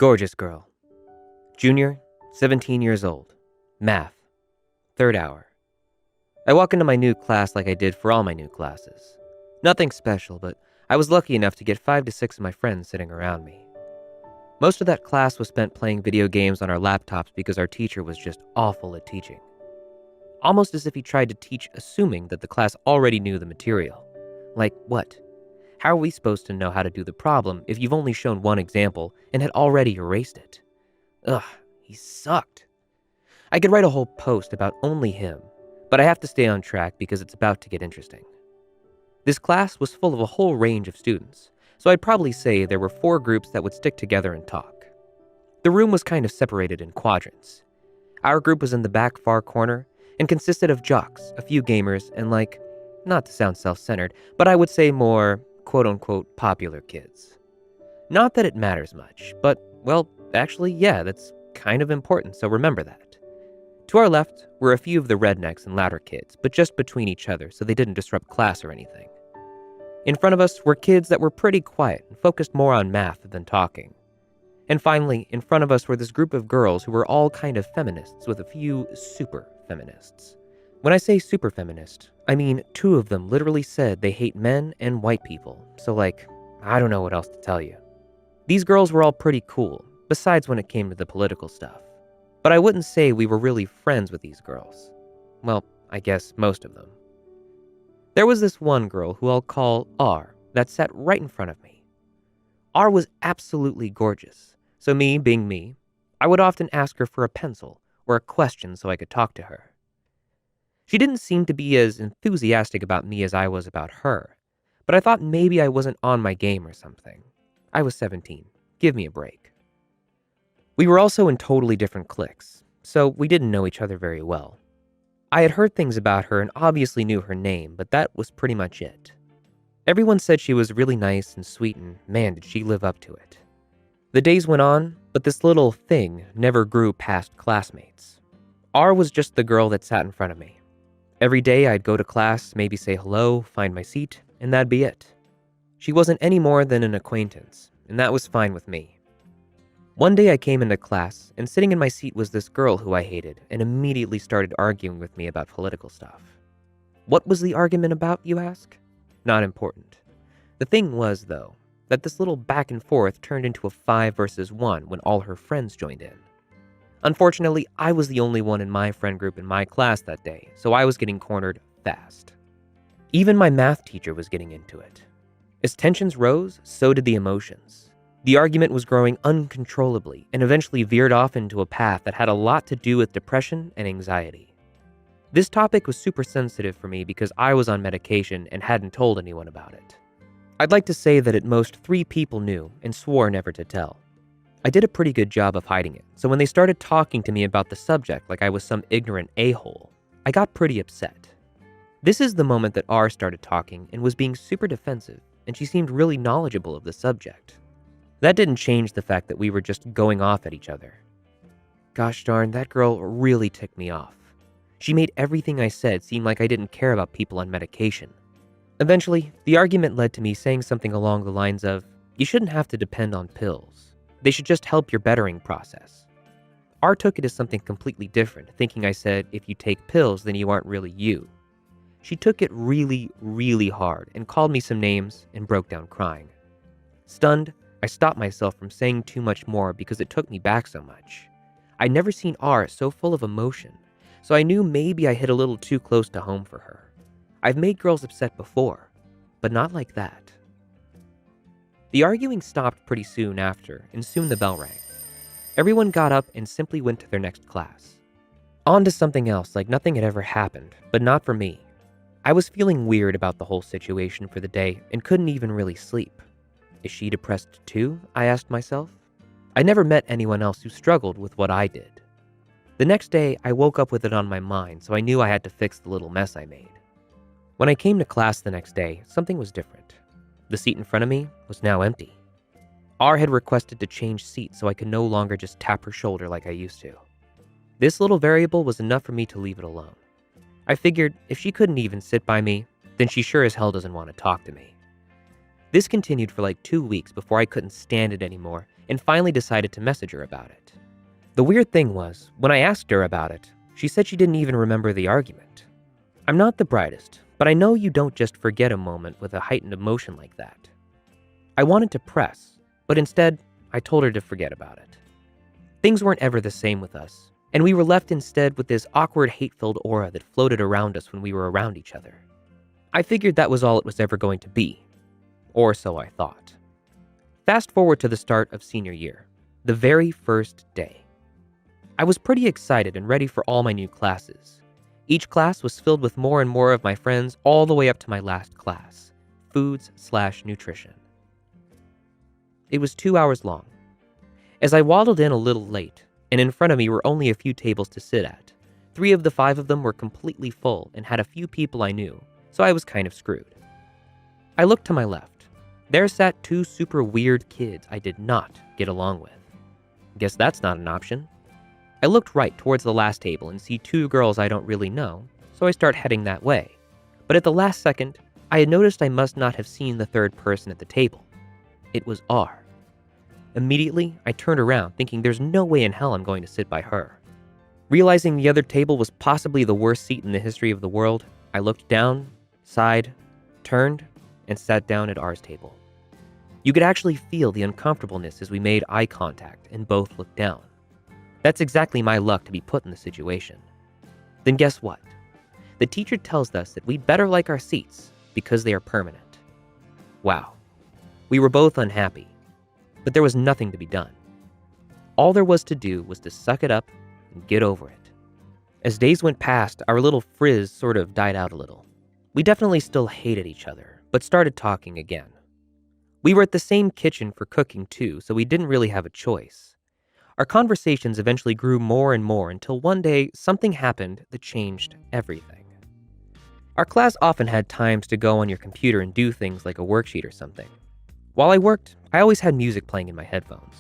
Gorgeous girl. Junior, 17 years old. Math. Third hour. I walk into my new class like I did for all my new classes. Nothing special, but I was lucky enough to get 5 to 6 of my friends sitting around me. Most of that class was spent playing video games on our laptops because our teacher was just awful at teaching. Almost as if he tried to teach assuming that the class already knew the material. Like what? How are we supposed to know how to do the problem if you've only shown one example and had already erased it? Ugh, he sucked. I could write a whole post about only him, but I have to stay on track because it's about to get interesting. This class was full of a whole range of students, so I'd probably say there were 4 groups that would stick together and talk. The room was kind of separated in quadrants. Our group was in the back far corner and consisted of jocks, a few gamers, and not to sound self-centered, but I would say more quote-unquote popular kids. Not that it matters much, but, well, actually, yeah, that's kind of important, so remember that. To our left were a few of the rednecks and louder kids, but just between each other so they didn't disrupt class or anything. In front of us were kids that were pretty quiet and focused more on math than talking. And finally, in front of us were this group of girls who were all kind of feminists with a few super feminists. When I say super feminist, I mean 2 of them literally said they hate men and white people, so I don't know what else to tell you. These girls were all pretty cool, besides when it came to the political stuff. But I wouldn't say we were really friends with these girls. Well, I guess most of them. There was this one girl who I'll call R that sat right in front of me. R was absolutely gorgeous, so me being me, I would often ask her for a pencil or a question so I could talk to her. She didn't seem to be as enthusiastic about me as I was about her, but I thought maybe I wasn't on my game or something. I was 17. Give me a break. We were also in totally different cliques, so we didn't know each other very well. I had heard things about her and obviously knew her name, but that was pretty much it. Everyone said she was really nice and sweet, and man, did she live up to it. The days went on, but this little thing never grew past classmates. R was just the girl that sat in front of me. Every day I'd go to class, maybe say hello, find my seat, and that'd be it. She wasn't any more than an acquaintance, and that was fine with me. One day I came into class, and sitting in my seat was this girl who I hated and immediately started arguing with me about political stuff. What was the argument about, you ask? Not important. The thing was, though, that this little back and forth turned into a 5 versus 1 when all her friends joined in. Unfortunately, I was the only one in my friend group in my class that day, so I was getting cornered fast. Even my math teacher was getting into it. As tensions rose, so did the emotions. The argument was growing uncontrollably and eventually veered off into a path that had a lot to do with depression and anxiety. This topic was super sensitive for me because I was on medication and hadn't told anyone about it. I'd like to say that at most 3 people knew and swore never to tell. I did a pretty good job of hiding it, so when they started talking to me about the subject like I was some ignorant a-hole, I got pretty upset. This is the moment that R started talking and was being super defensive, and she seemed really knowledgeable of the subject. That didn't change the fact that we were just going off at each other. Gosh darn, that girl really ticked me off. She made everything I said seem like I didn't care about people on medication. Eventually, the argument led to me saying something along the lines of, "You shouldn't have to depend on pills. They should just help your bettering process." R took it as something completely different, thinking I said, if you take pills, then you aren't really you. She took it really, really hard and called me some names and broke down crying. Stunned, I stopped myself from saying too much more because it took me back so much. I'd never seen R so full of emotion, so I knew maybe I hit a little too close to home for her. I've made girls upset before, but not like that. The arguing stopped pretty soon after, and soon the bell rang. Everyone got up and simply went to their next class. On to something else like nothing had ever happened, but not for me. I was feeling weird about the whole situation for the day and couldn't even really sleep. Is she depressed too? I asked myself. I never met anyone else who struggled with what I did. The next day, I woke up with it on my mind, so I knew I had to fix the little mess I made. When I came to class the next day, something was different. The seat in front of me was now empty. R had requested to change seats so I could no longer just tap her shoulder like I used to. This little variable was enough for me to leave it alone. I figured if she couldn't even sit by me, then she sure as hell doesn't want to talk to me. This continued for 2 weeks before I couldn't stand it anymore and finally decided to message her about it. The weird thing was, when I asked her about it, she said she didn't even remember the argument. I'm not the brightest, but I know you don't just forget a moment with a heightened emotion like that. I wanted to press, but instead, I told her to forget about it. Things weren't ever the same with us, and we were left instead with this awkward, hate-filled aura that floated around us when we were around each other. I figured that was all it was ever going to be, or so I thought. Fast forward to the start of senior year, the very first day. I was pretty excited and ready for all my new classes. Each class was filled with more and more of my friends all the way up to my last class, foods/nutrition. It was 2 hours long. As I waddled in a little late, and in front of me were only a few tables to sit at, 3 of the 5 of them were completely full and had a few people I knew, so I was kind of screwed. I looked to my left. There sat 2 super weird kids I did not get along with. Guess that's not an option. I looked right towards the last table and see 2 girls I don't really know, so I start heading that way. But at the last second, I had noticed I must not have seen the third person at the table. It was R. Immediately, I turned around thinking there's no way in hell I'm going to sit by her. Realizing the other table was possibly the worst seat in the history of the world, I looked down, sighed, turned, and sat down at R's table. You could actually feel the uncomfortableness as we made eye contact and both looked down. That's exactly my luck to be put in the situation. Then guess what? The teacher tells us that we'd better like our seats because they are permanent. Wow. We were both unhappy, but there was nothing to be done. All there was to do was to suck it up and get over it. As days went past, our little frizz sort of died out a little. We definitely still hated each other, but started talking again. We were at the same kitchen for cooking too, so we didn't really have a choice. Our conversations eventually grew more and more until one day something happened that changed everything. Our class often had times to go on your computer and do things like a worksheet or something. While I worked, I always had music playing in my headphones.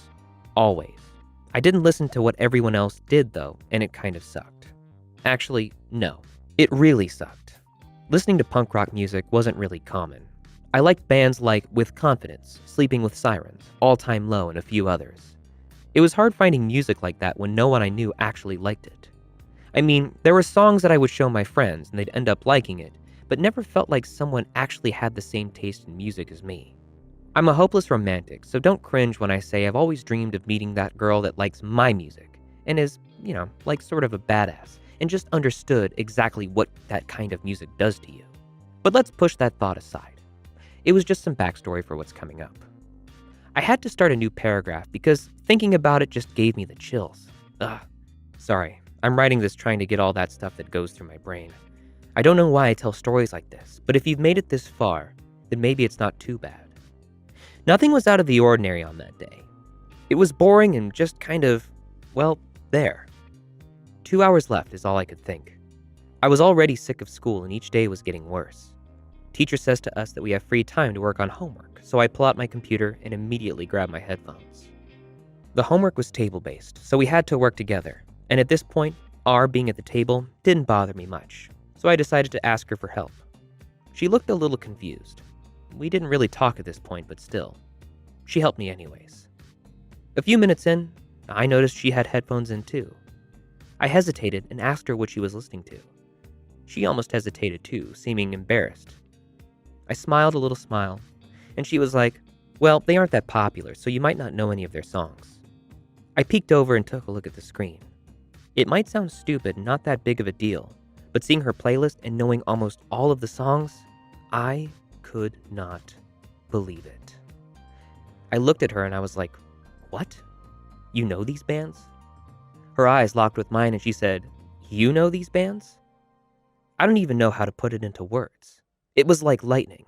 Always. I didn't listen to what everyone else did though, and it kind of sucked. Actually, no. It really sucked. Listening to punk rock music wasn't really common. I liked bands like With Confidence, Sleeping with Sirens, All Time Low, and a few others. It was hard finding music like that when no one I knew actually liked it. I mean, there were songs that I would show my friends and they'd end up liking it, but never felt like someone actually had the same taste in music as me. I'm a hopeless romantic, so don't cringe when I say I've always dreamed of meeting that girl that likes my music and is, like sort of a badass and just understood exactly what that kind of music does to you. But let's push that thought aside. It was just some backstory for what's coming up. I had to start a new paragraph because thinking about it just gave me the chills. Sorry, I'm writing this trying to get all that stuff that goes through my brain. I don't know why I tell stories like this, but if you've made it this far, then maybe it's not too bad. Nothing was out of the ordinary on that day. It was boring and just kind of, there. 2 hours left is all I could think. I was already sick of school and each day was getting worse. Teacher says to us that we have free time to work on homework, so I pull out my computer and immediately grab my headphones. The homework was table-based, so we had to work together, and at this point, R being at the table didn't bother me much, so I decided to ask her for help. She looked a little confused. We didn't really talk at this point, but still. She helped me anyways. A few minutes in, I noticed she had headphones in too. I hesitated and asked her what she was listening to. She almost hesitated too, seeming embarrassed. I smiled a little smile, and she was like, "Well, they aren't that popular, so you might not know any of their songs." I peeked over and took a look at the screen. It might sound stupid and not that big of a deal, but seeing her playlist and knowing almost all of the songs, I could not believe it. I looked at her and I was like, "What? You know these bands?" Her eyes locked with mine and she said, "You know these bands?" I don't even know how to put it into words. It was like lightning.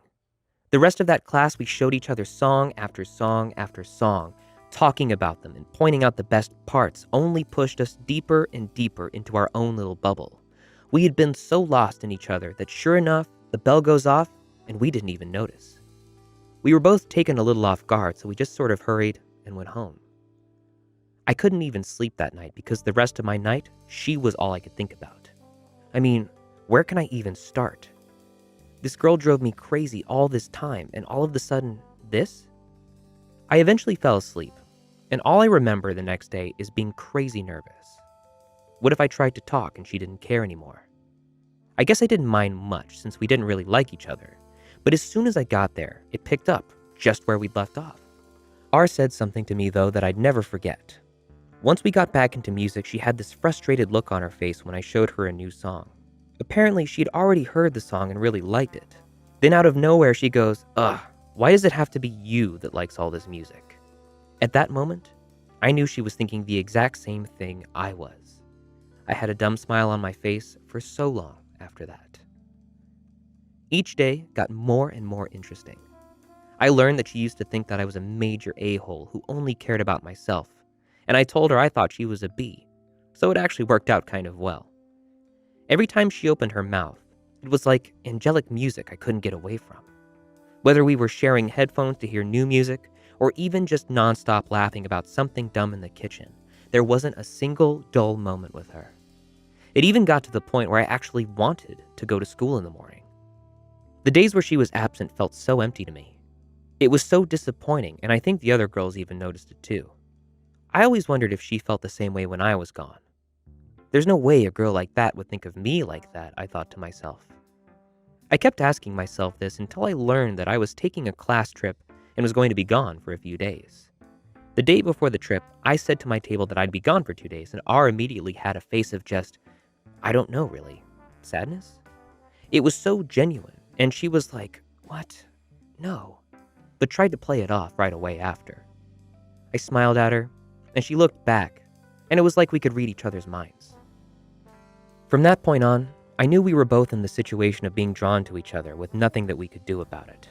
The rest of that class, we showed each other song after song after song, talking about them and pointing out the best parts only pushed us deeper and deeper into our own little bubble. We had been so lost in each other that sure enough, the bell goes off and we didn't even notice. We were both taken a little off guard, so we just sort of hurried and went home. I couldn't even sleep that night because the rest of my night, she was all I could think about. I mean, where can I even start? This girl drove me crazy all this time, and all of a sudden, this? I eventually fell asleep, And all I remember the next day is being crazy nervous. What if I tried to talk and she didn't care anymore? I guess I didn't mind much since we didn't really like each other, but as soon as I got there, it picked up just where we'd left off. R said something to me though that I'd never forget. Once we got back into music, she had this frustrated look on her face when I showed her a new song. Apparently, she'd already heard the song and really liked it. Then out of nowhere, she goes, "Ugh, why does it have to be you that likes all this music?" At that moment, I knew she was thinking the exact same thing I was. I had a dumb smile on my face for so long after that. Each day got more and more interesting. I learned that she used to think that I was a major a-hole who only cared about myself, and I told her I thought she was a B, so it actually worked out kind of well. Every time she opened her mouth, it was like angelic music I couldn't get away from. Whether we were sharing headphones to hear new music, or even just nonstop laughing about something dumb in the kitchen, there wasn't a single dull moment with her. It even got to the point where I actually wanted to go to school in the morning. The days where she was absent felt so empty to me. It was so disappointing, and I think the other girls even noticed it too. I always wondered if she felt the same way when I was gone. There's no way a girl like that would think of me like that, I thought to myself. I kept asking myself this until I learned that I was taking a class trip and was going to be gone for a few days. The day before the trip, I said to my table that I'd be gone for 2 days, and R immediately had a face of just, I don't know really, sadness? It was so genuine, and she was like, "What? No," but tried to play it off right away after. I smiled at her, and she looked back, and it was like we could read each other's minds. From that point on, I knew we were both in the situation of being drawn to each other with nothing that we could do about it.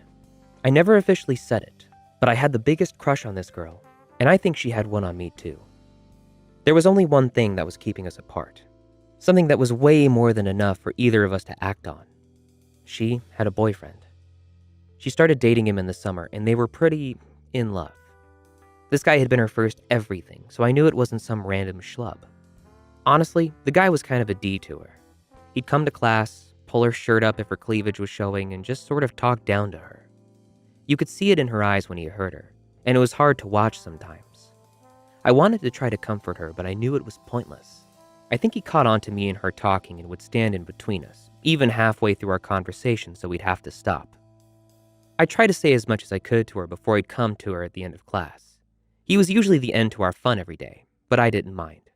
I never officially said it, but I had the biggest crush on this girl, and I think she had one on me too. There was only one thing that was keeping us apart, something that was way more than enough for either of us to act on. She had a boyfriend. She started dating him in the summer, and they were pretty in love. This guy had been her first everything, so I knew it wasn't some random schlub. Honestly, the guy was kind of a D to her. He'd come to class, pull her shirt up if her cleavage was showing, and just sort of talk down to her. You could see it in her eyes when he heard her, and it was hard to watch sometimes. I wanted to try to comfort her, but I knew it was pointless. I think he caught on to me and her talking and would stand in between us, even halfway through our conversation, so we'd have to stop. I tried to say as much as I could to her before he'd come to her at the end of class. He was usually the end to our fun every day, but I didn't mind.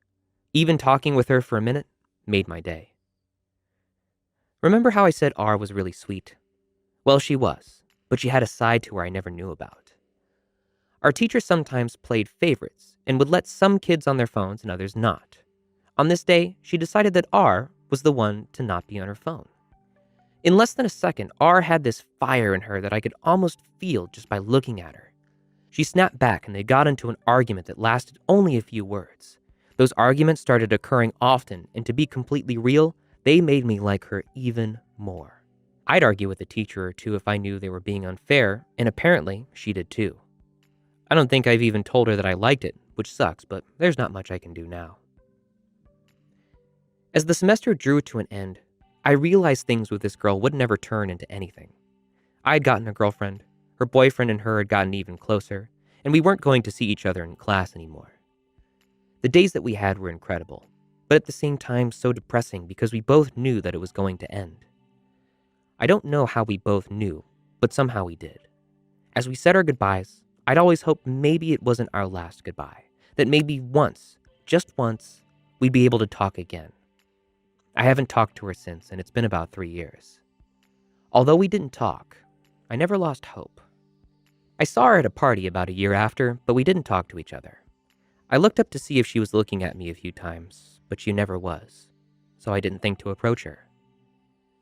Even talking with her for a minute made my day. Remember how I said R was really sweet? Well, she was, but she had a side to her I never knew about. Our teacher sometimes played favorites and would let some kids on their phones and others not. On this day, she decided that R was the one to not be on her phone. In less than a second, R had this fire in her that I could almost feel just by looking at her. She snapped back and they got into an argument that lasted only a few words. Those arguments started occurring often, and to be completely real, they made me like her even more. I'd argue with a teacher or two if I knew they were being unfair, and apparently she did too. I don't think I've even told her that I liked it, which sucks, but there's not much I can do now. As the semester drew to an end, I realized things with this girl would never turn into anything. I'd gotten a girlfriend, her boyfriend and her had gotten even closer, and we weren't going to see each other in class anymore. The days that we had were incredible, but at the same time so depressing because we both knew that it was going to end. I don't know how we both knew, but somehow we did. As we said our goodbyes, I'd always hoped maybe it wasn't our last goodbye, that maybe once, just once, we'd be able to talk again. I haven't talked to her since, and it's been about 3 years. Although we didn't talk, I never lost hope. I saw her at a party about a year after, but we didn't talk to each other. I looked up to see if she was looking at me a few times, but she never was, so I didn't think to approach her.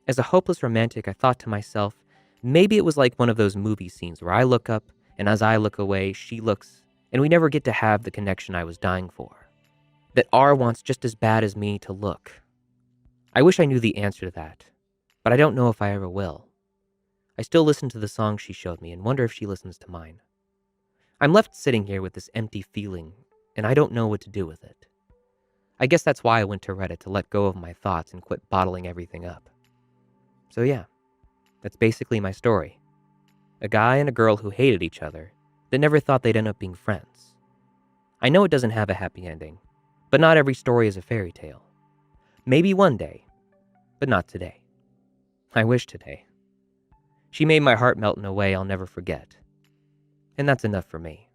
As a hopeless romantic, I thought to myself, maybe it was like one of those movie scenes where I look up, and as I look away, she looks, and we never get to have the connection I was dying for. That R wants just as bad as me to look. I wish I knew the answer to that, but I don't know if I ever will. I still listen to the songs she showed me and wonder if she listens to mine. I'm left sitting here with this empty feeling, and I don't know what to do with it. I guess that's why I went to Reddit to let go of my thoughts and quit bottling everything up. So yeah, that's basically my story. A guy and a girl who hated each other that never thought they'd end up being friends. I know it doesn't have a happy ending, but not every story is a fairy tale. Maybe one day, but not today. I wish today. She made my heart melt in a way I'll never forget. And that's enough for me.